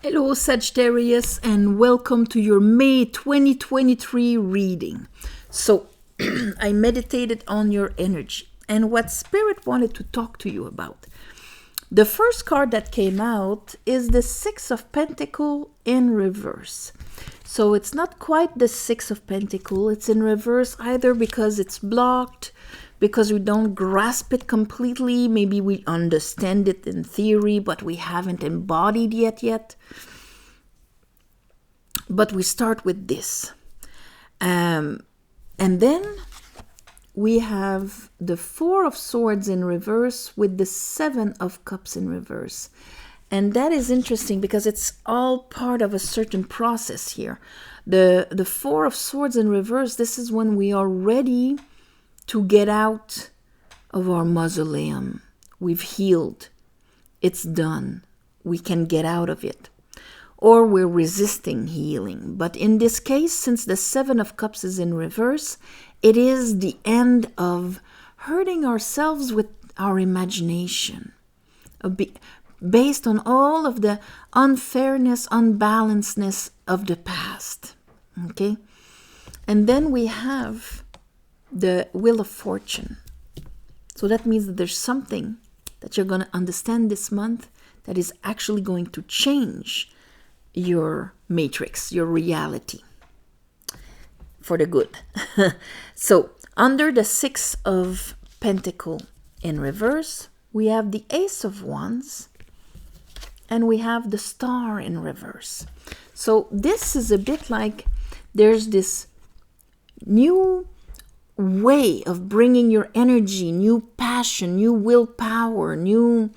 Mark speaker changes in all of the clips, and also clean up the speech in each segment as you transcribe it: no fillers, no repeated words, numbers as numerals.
Speaker 1: Hello, Sagittarius, and welcome to your May 2023 reading. So, I meditated on your energy and what Spirit wanted to talk to you about. The first card that came out is the Six of Pentacles in reverse. So, it's not quite the Six of Pentacles, it's in reverse either because it's blocked, because we don't grasp it completely. Maybe we understand it in theory, but we haven't embodied yet. But we start with this. And then we have the Four of Swords in reverse with the Seven of Cups in reverse. And that is interesting because it's all part of a certain process here. The Four of Swords in reverse, this is when we are ready to get out of our mausoleum. We've healed. It's done. We can get out of it. Or we're resisting healing. But in this case, since the Seven of Cups is in reverse, it is the end of hurting ourselves with our imagination, based on all of the unfairness, unbalancedness of the past. Okay? And then we have the Wheel of Fortune. So that means that there's something that you're going to understand this month that is actually going to change your matrix, your reality, for the good. So under the Six of Pentacles in reverse, we have the Ace of Wands and we have the Star in reverse. So this is a bit like there's this new way of bringing your energy, new passion, new willpower, new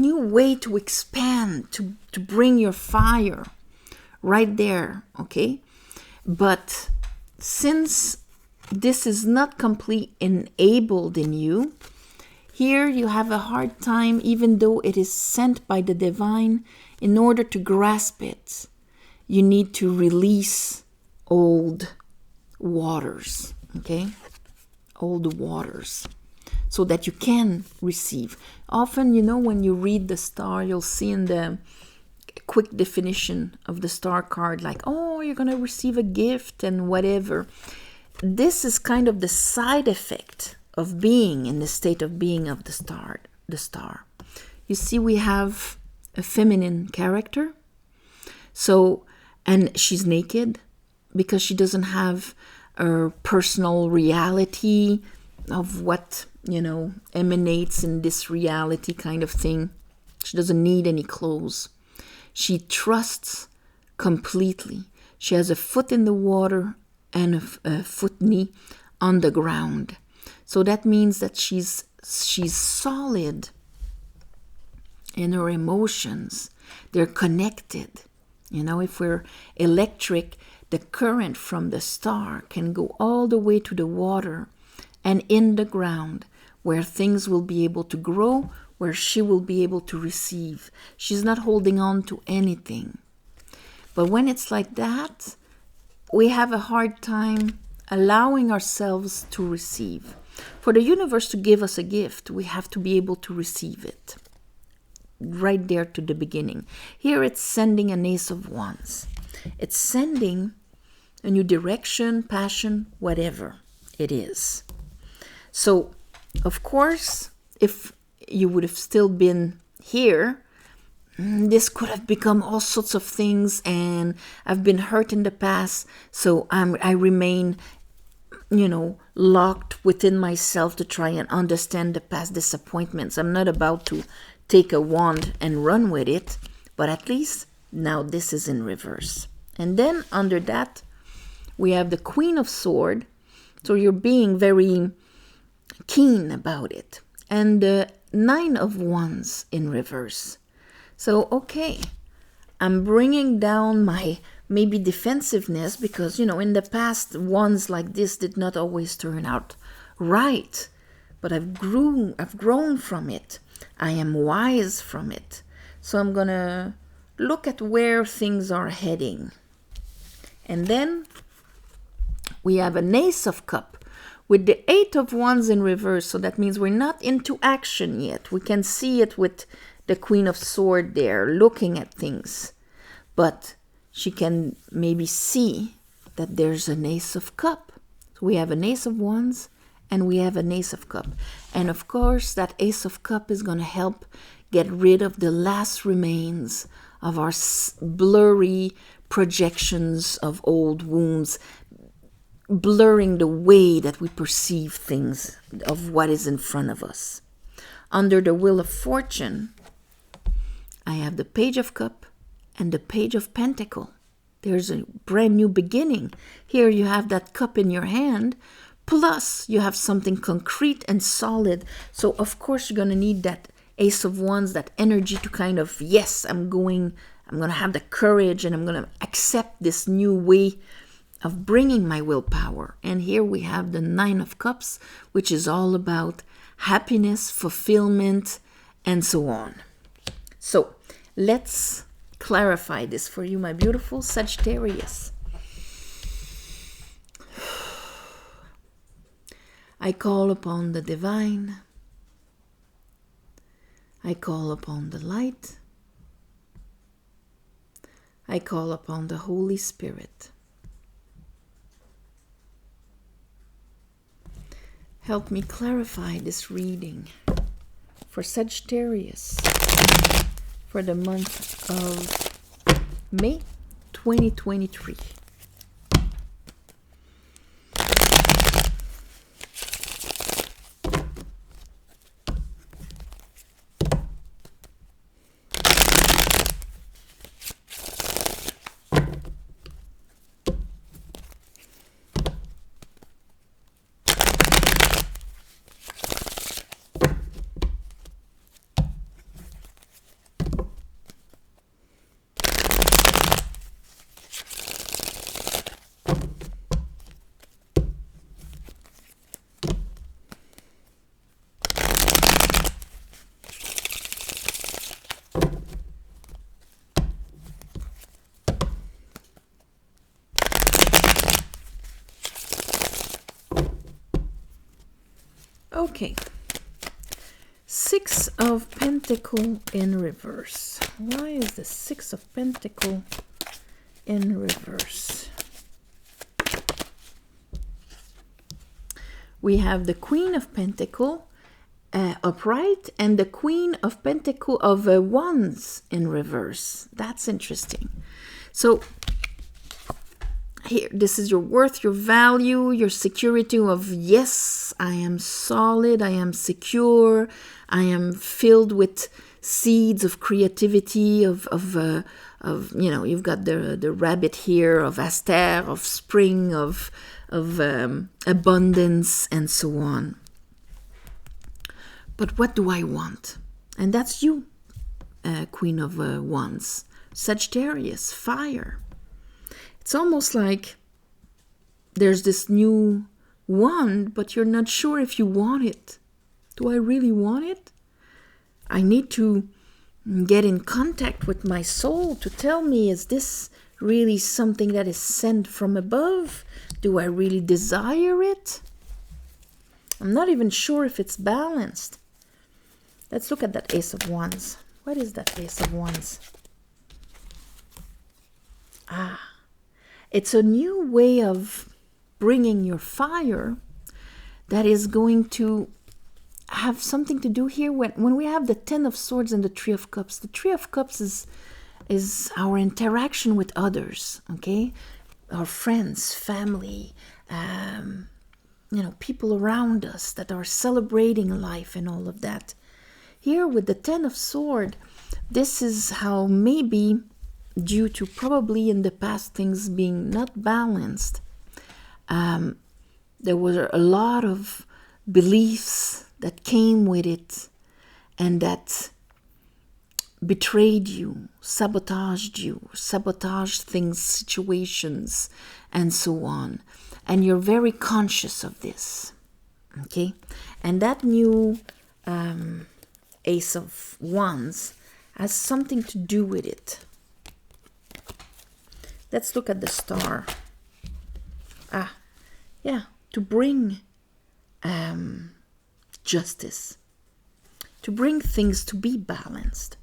Speaker 1: way to expand, to bring your fire right there, okay? But since this is not completely enabled in you, here you have a hard time, even though it is sent by the divine. In order to grasp it, you need to release old waters, okay? Old waters, so that you can receive. Often, when you read the star, you'll see in the quick definition of the star card, like, oh, you're going to receive a gift and whatever. This is kind of the side effect of being in the state of being of the star. You see, we have a feminine character. So, and she's naked because she doesn't have a personal reality of what, emanates in this reality kind of thing. She doesn't need any clothes. She trusts completely. She has a foot in the water and a foot knee on the ground. So that means that she's solid in her emotions. They're connected. If we're electric, the current from the star can go all the way to the water and in the ground, where things will be able to grow, where she will be able to receive. She's not holding on to anything. But when it's like that, we have a hard time allowing ourselves to receive. For the universe to give us a gift, we have to be able to receive it. Right there to the beginning. Here it's sending an Ace of Wands. It's sending a new direction, passion, whatever it is. So, of course, if you would have still been here, this could have become all sorts of things, and I've been hurt in the past, so I remain, locked within myself to try and understand the past disappointments. I'm not about to take a wand and run with it, but at least now this is in reverse. And then under that, we have the Queen of Swords, so you're being very keen about it. And the Nine of Wands in reverse. So, okay, I'm bringing down my maybe defensiveness because, in the past, wands like this did not always turn out right. But I've grown from it. I am wise from it. So I'm going to look at where things are heading. And then we have an Ace of Cups with the Eight of Wands in reverse. So that means we're not into action yet. We can see it with the Queen of Swords there looking at things, but she can maybe see that there's an Ace of Cup. So we have an Ace of Wands and we have an Ace of Cup. And of course, that Ace of Cup is going to help get rid of the last remains of our blurry projections of old wounds, blurring the way that we perceive things of what is in front of us. Under the Wheel of Fortune, I have the Page of Cup and the Page of Pentacle. There's a brand new beginning. Here you have that cup in your hand, plus you have something concrete and solid. So of course you're going to need that Ace of Wands, that energy to kind of, yes, I'm going to have the courage and I'm going to accept this new way of bringing my willpower. And here we have the Nine of Cups, which is all about happiness, fulfillment, and so on. So let's clarify this for you, my beautiful Sagittarius. I call upon the divine. I call upon the light. I call upon the Holy Spirit. Help me clarify this reading for Sagittarius for the month of May 2023. Okay, Six of Pentacles in reverse. Why is the Six of Pentacles in reverse? We have the Queen of Pentacles upright and the Queen of Pentacles of Wands in reverse. That's interesting. So here, this is your worth, your value, your security of, yes, I am solid, I am secure, I am filled with seeds of creativity, of you know, you've got the rabbit here, of Aster, of spring, of abundance, and so on. But what do I want? And that's you, Queen of Wands. Sagittarius, fire. It's almost like there's this new wand, but you're not sure if you want it. Do I really want it? I need to get in contact with my soul to tell me, is this really something that is sent from above? Do I really desire it? I'm not even sure if it's balanced. Let's look at that Ace of Wands. What is that Ace of Wands? It's a new way of bringing your fire that is going to have something to do here when we have the Ten of Swords and the Three of Cups. The Three of Cups is our interaction with others, okay? Our friends, family, you know, people around us that are celebrating life and all of that. Here with the Ten of Swords, this is how maybe, due to probably in the past things being not balanced, there were a lot of beliefs that came with it and that betrayed you, sabotaged things, situations, and so on. And you're very conscious of this, okay? And that new Ace of Wands has something to do with it. Let's look at the star. Yeah, to bring justice, to bring things to be balanced.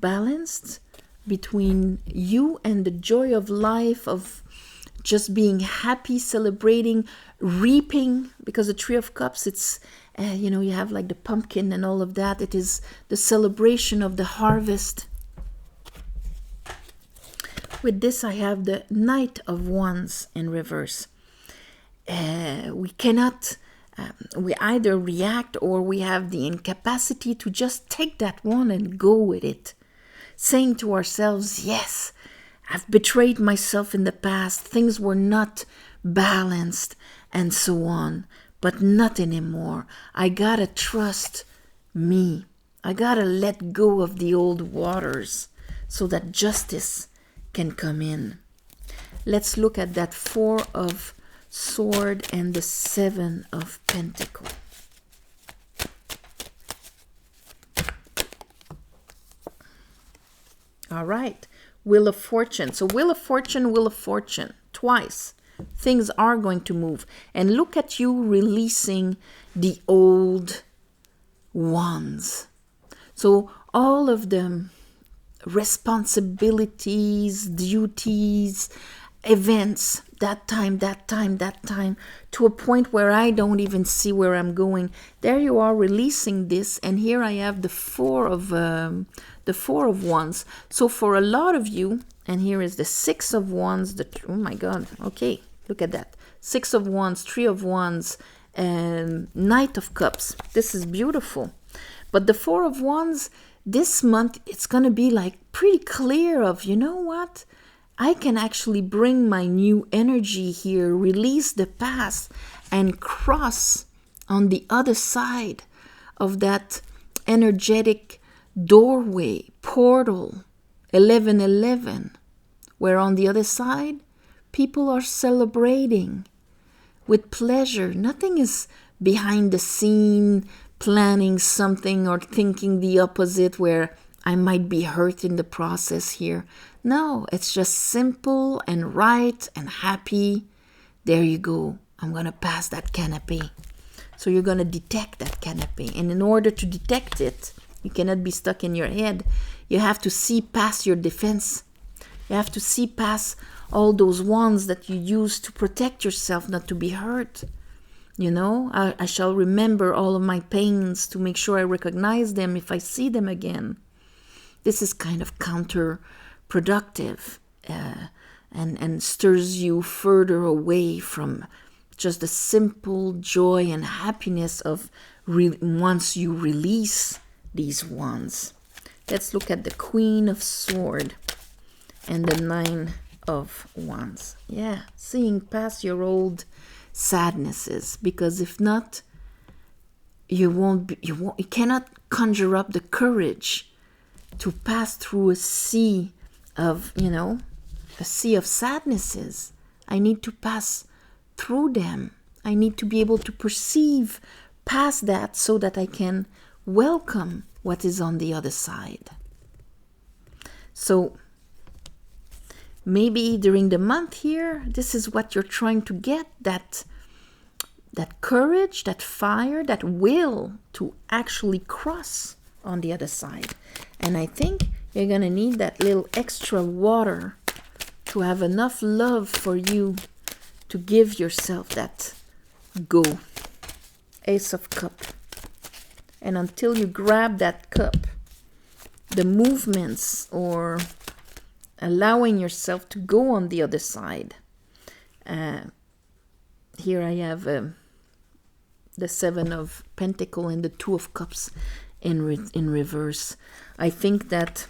Speaker 1: balanced between you and the joy of life, of just being happy, celebrating, reaping, because the Tree of Cups, it's, you have like the pumpkin and all of that. It is the celebration of the harvest. With this, I have the Knight of Wands in reverse. We cannot, we either react or we have the incapacity to just take that one and go with it. Saying to ourselves, yes, I've betrayed myself in the past. Things were not balanced and so on, but not anymore. I gotta trust me. I gotta let go of the old waters so that justice can come in. Let's look at that Four of Sword and the Seven of Pentacle. All right, Wheel of Fortune. So Wheel of Fortune, twice. Things are going to move. And look at you releasing the old wands. So all of them, responsibilities, duties, events, that time, to a point where I don't even see where I'm going. There you are releasing this, and here I have the Four of Wands. So for a lot of you, and here is the Six of Wands, oh my God, okay, look at that. Six of Wands, Three of Wands, and Knight of Cups. This is beautiful. But the Four of Wands, this month, it's going to be like pretty clear of, you know what? I can actually bring my new energy here, release the past, and cross on the other side of that energetic doorway, portal, 1111, where on the other side, people are celebrating with pleasure. Nothing is behind the scene, planning something or thinking the opposite where I might be hurt in the process here. No, it's just simple and right and happy. There you go. I'm going to pass that canopy. So you're going to detect that canopy. And in order to detect it, you cannot be stuck in your head. You have to see past your defense. You have to see past all those wands that you use to protect yourself not to be hurt. You know, I shall remember all of my pains to make sure I recognize them if I see them again. This is kind of counterproductive and stirs you further away from just the simple joy and happiness of once you release these wands. Let's look at the Queen of Swords and the Nine of Wands. Yeah, seeing past your old sadnesses, because if not, you cannot conjure up the courage to pass through a sea of, a sea of sadnesses. I need to pass through them. I need to be able to perceive past that so that I can welcome what is on the other side. So maybe during the month here, this is what you're trying to get, that courage, that fire, that will to actually cross on the other side. And I think you're going to need that little extra water to have enough love for you to give yourself that go. Ace of Cups. And until you grab that cup, the movements or allowing yourself to go on the other side. Here I have the Seven of Pentacles and the Two of Cups in reverse. I think that,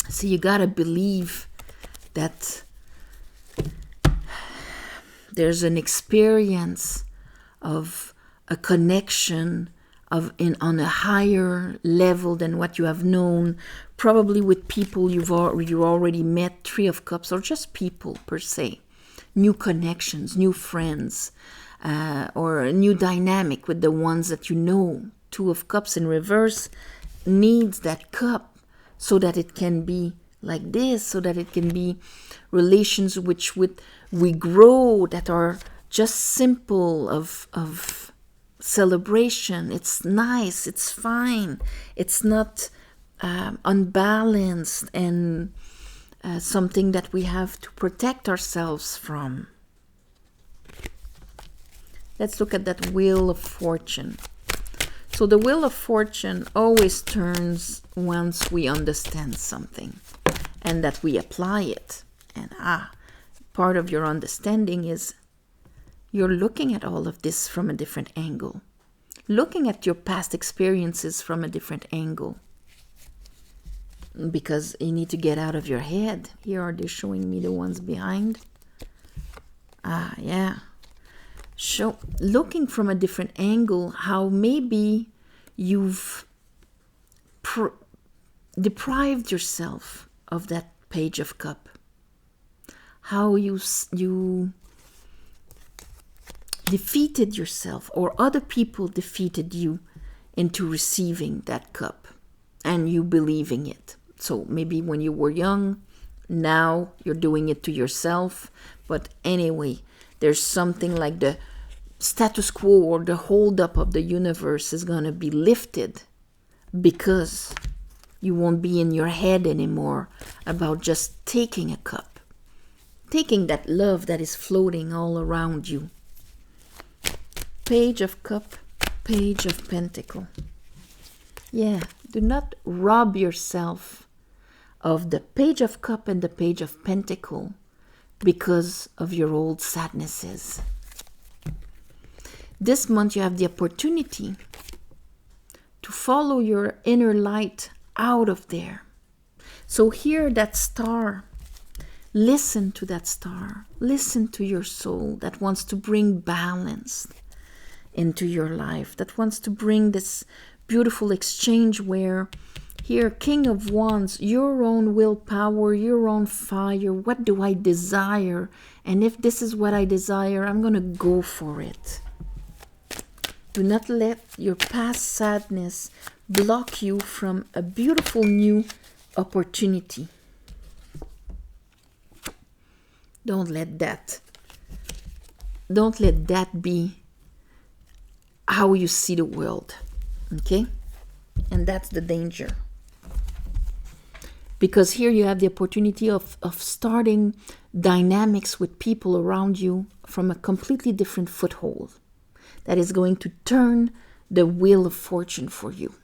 Speaker 1: see, you gotta believe that there's an experience of a connection on a higher level than what you have known, probably with people you already met, Three of Cups, or just people per se. New connections, new friends, or a new dynamic with the ones that you know. Two of Cups in reverse needs that cup so that it can be like this, so that it can be relations which we grow, that are just simple of celebration. It's nice, it's fine, it's not unbalanced and something that we have to protect ourselves from. Let's look at that Wheel of Fortune. So the Wheel of Fortune always turns once we understand something and that we apply it. And part of your understanding is you're looking at all of this from a different angle. Looking at your past experiences from a different angle. Because you need to get out of your head. Here are they showing me the ones behind. Yeah. Looking from a different angle, how maybe you've deprived yourself of that Page of Cup. How you defeated yourself, or other people defeated you into receiving that cup and you believing it. So maybe when you were young, now you're doing it to yourself. But anyway, there's something like the status quo or the hold up of the universe is going to be lifted because you won't be in your head anymore about just taking a cup, taking that love that is floating all around you. Page of Cup, Page of Pentacle. Yeah, do not rob yourself of the Page of Cup and the Page of Pentacle because of your old sadnesses. This month you have the opportunity to follow your inner light out of there. So hear that star. Listen to that star. Listen to your soul that wants to bring balance into your life, that wants to bring this beautiful exchange where here, King of Wands, your own willpower, your own fire. What do I desire? And if this is what I desire, I'm going to go for it. Do not let your past sadness block you from a beautiful new opportunity. Don't let that be how you see the world, okay? And that's the danger. Because here you have the opportunity of starting dynamics with people around you from a completely different foothold that is going to turn the Wheel of Fortune for you.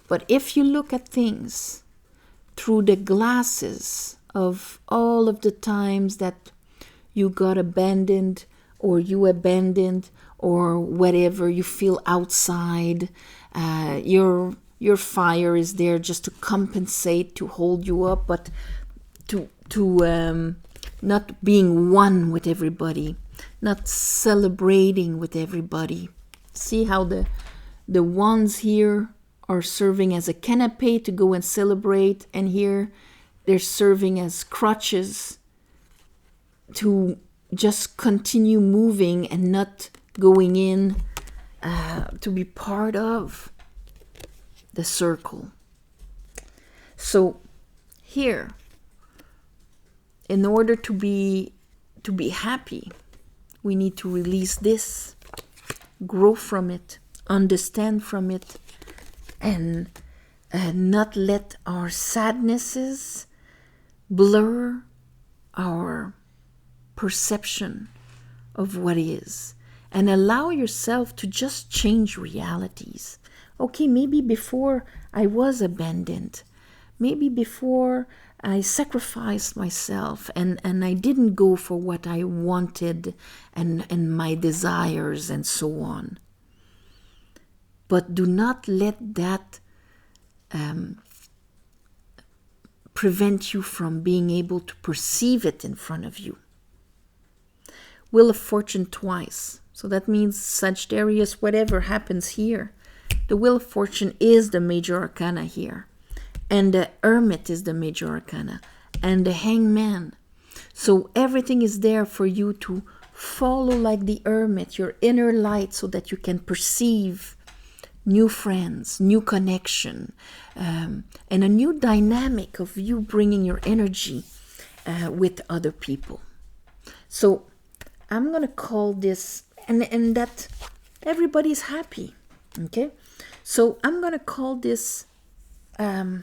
Speaker 1: But if you look at things through the glasses of all of the times that you got abandoned or you abandoned or whatever, you feel outside, your fire is there just to compensate, to hold you up, but to not being one with everybody, not celebrating with everybody. See how the ones here are serving as a canapé to go and celebrate, and here they're serving as crutches to just continue moving and not going in to be part of the circle. So here, in order to be happy, we need to release this, grow from it, understand from it, and not let our sadnesses blur our perception of what is, and allow yourself to just change realities. Okay, maybe before I was abandoned, maybe before I sacrificed myself and I didn't go for what I wanted and my desires and so on. But do not let that prevent you from being able to perceive it in front of you. Wheel of Fortune twice. So that means Sagittarius, whatever happens here, the Wheel of Fortune is the major arcana here. And the Hermit is the major arcana. And the Hangman. So everything is there for you to follow like the Hermit, your inner light, so that you can perceive new friends, new connection, and a new dynamic of you bringing your energy with other people. So I'm going to call this, and that everybody's happy, okay? So I'm going to call this Wheel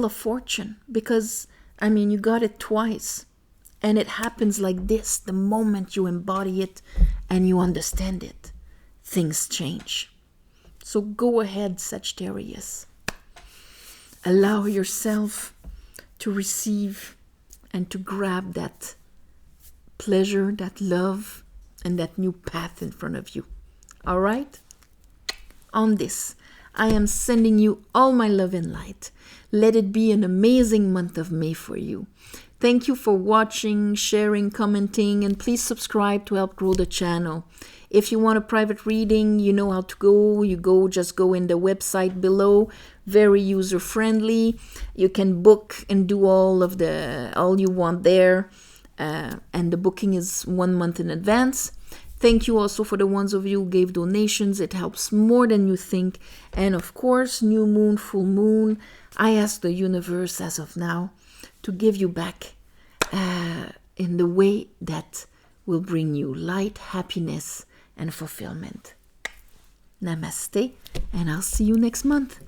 Speaker 1: of Fortune, because I mean, you got it twice, and it happens like this. The moment you embody it and you understand it, things change. So go ahead, Sagittarius. Allow yourself to receive and to grab that pleasure, that love, and that new path in front of you. All right? On this, I am sending you all my love and light. Let it be an amazing month of May for you. Thank you for watching, sharing, commenting, and please subscribe to help grow the channel. If you want a private reading, you know how to go. Just go in the website below. Very user friendly. You can book and do all you want there. And the booking is 1 month in advance. Thank you also for the ones of you who gave donations. It helps more than you think. And of course, new moon, full moon. I ask the universe as of now to give you back in the way that will bring you light, happiness, and fulfillment. Namaste, and I'll see you next month.